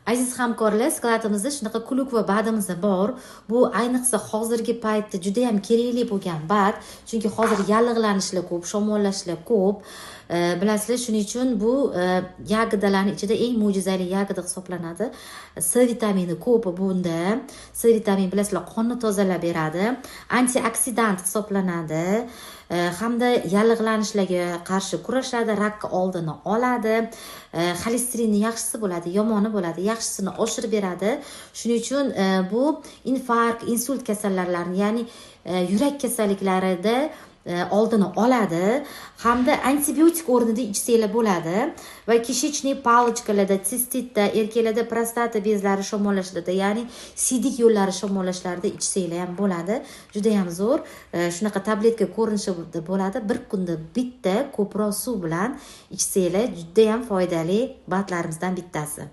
Aziz hamkorlar, skladimizda shunaqa kuluk va badimiz bor. Bu ayniqsa hozirgi paytda juda ham kerakli bo'lgan bad, chunki hozir yallig'lanishlar ko'p, shamollashlar ko'p. Bilasizlar, shuning uchun bu yagidalarning ichida eng mo'jizali yagida hisoblanadi. C vitamini ko'p bunda. C vitamini bilasizlar, qonni tozalab beradi, antioksidant hisoblanadi. Hamda yallig'lanishlarga qarshi kurashadi, rakka oldini oladi, xolesterinni yaxshisi bo'ladi, yomoni bo'ladi, yaxshisini oshirib beradi. Shuning uchun bu infarkt, insult kasalliklarini, ya'ni yurak kasalliklarida oldini oladi, hamda antibiotik o'rnida ichsanglar bo'ladi va kishechniy palochkalarda, sistitda, erkaklarda prostata bezlari shamollashlarida, ya'ni siydik yo'llari shamollashlarida ichsanglar ham bo'ladi. Juda ham zo'r. Shunaqa tabletka ko'rinishida bo'ladi. Bir kunda bitta ko'proq suv bilan ichsanglar juda ham foydali badlarimizdan bittasi.